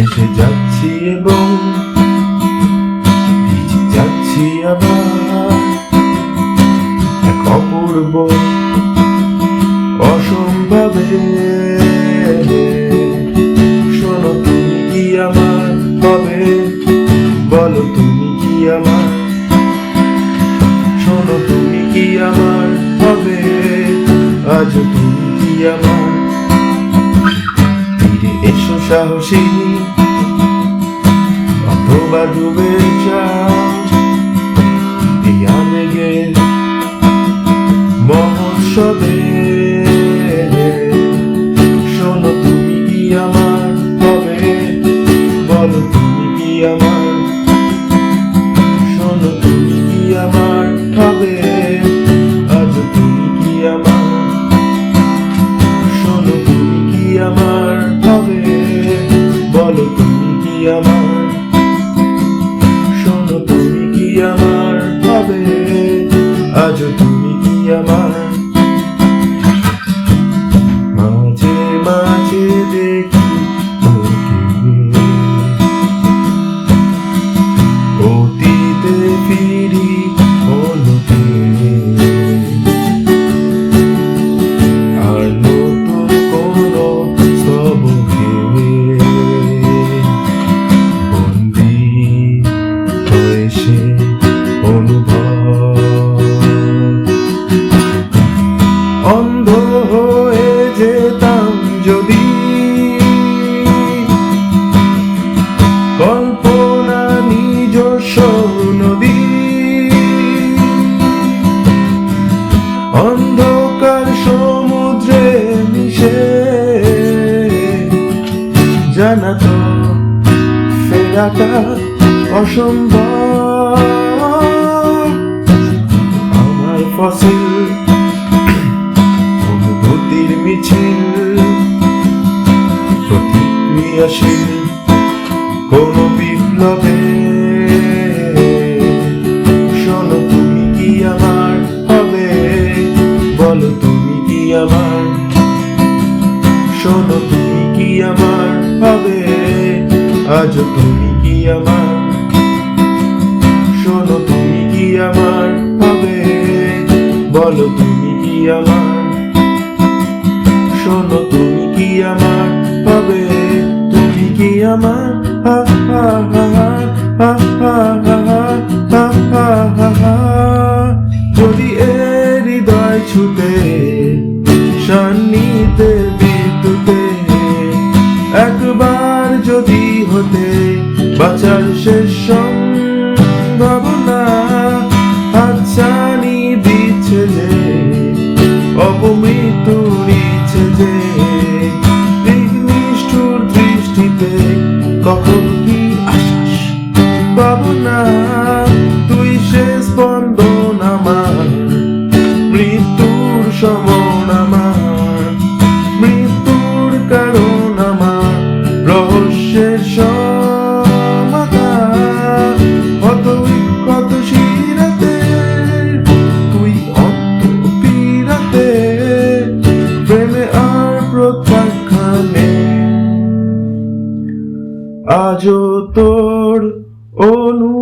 এসে যাচ্ছি এবং ভিজে যাচ্ছি আবার এক অপূর্ব অসম্ভবে। শোনো তুমি কি আমার হবে, বলো তুমি কি আমার, শোনো তুমি কি আমার হবে, আজ তুমি কি আমার। ফিরে এসো সাহসিনী, অথবা ডুবে যাও এই আবেগের মহোৎসবে। শোনো তুমি কি আমার হবে, বলো তুমি কি আমার, শোনো তুমি কি আমার হবে, আজ তুমি কি আমার। শোনো তুমি কি আমার হবে, বলো তুমি কি আমার, শোনো তুমি কি আমার হবে, আজ তুমি কি আমার। মাঝে মাঝে দেখি তোকে, অতীতে ফিরি অনুকে, আর নতুন কোনো সবকে বন্দি হয়েছে অনুভব। অন্ধ হয়ে যেতাম যদি কল্পনা নিজস্ব নদী, অন্ধকার সমুদ্রে মিশে জানা তো ফেরাটা অসম্ভব। আমার ফসিল অনুভূতির মিছিল, প্রতিক্রিয়াশীল কোন বিপ্লবে। শোনো তুমি কি আমার হবে, বলো তুমি কি আমার, শোনো তুমি কি আমার হবে, আজ তুমি কি আমার। শোনো তুমি কি আমার হবে, বলো তুমি কি আমার, শোনো তুমি কি আমার হবে, তুমি কি আমার। হা হা হা হা হা হা হা হা হা হা। যদি এ হৃদয় ছুতে সান্নিধ্যের বিদ্যুতে একবার যদি হতে বাঁচার শেষ সম্ভাবনা হাতছানি দিচ্ছে যে, অপমৃত্যুর ইচ্ছে যে, এই নিষ্ঠুর দৃষ্টিতে কখন কি আশ্বাস পাবো না। তুই সে স্পন্দন আমার, মৃত্যুর সমন আমার, মৃত্যুর কারণ আমার, রহস্যের সমাধান। কত শিরাতে তুই অন্ত পীড়াতে, প্রেমে আর প্রত্যাখ্যানে আজও তোর অনু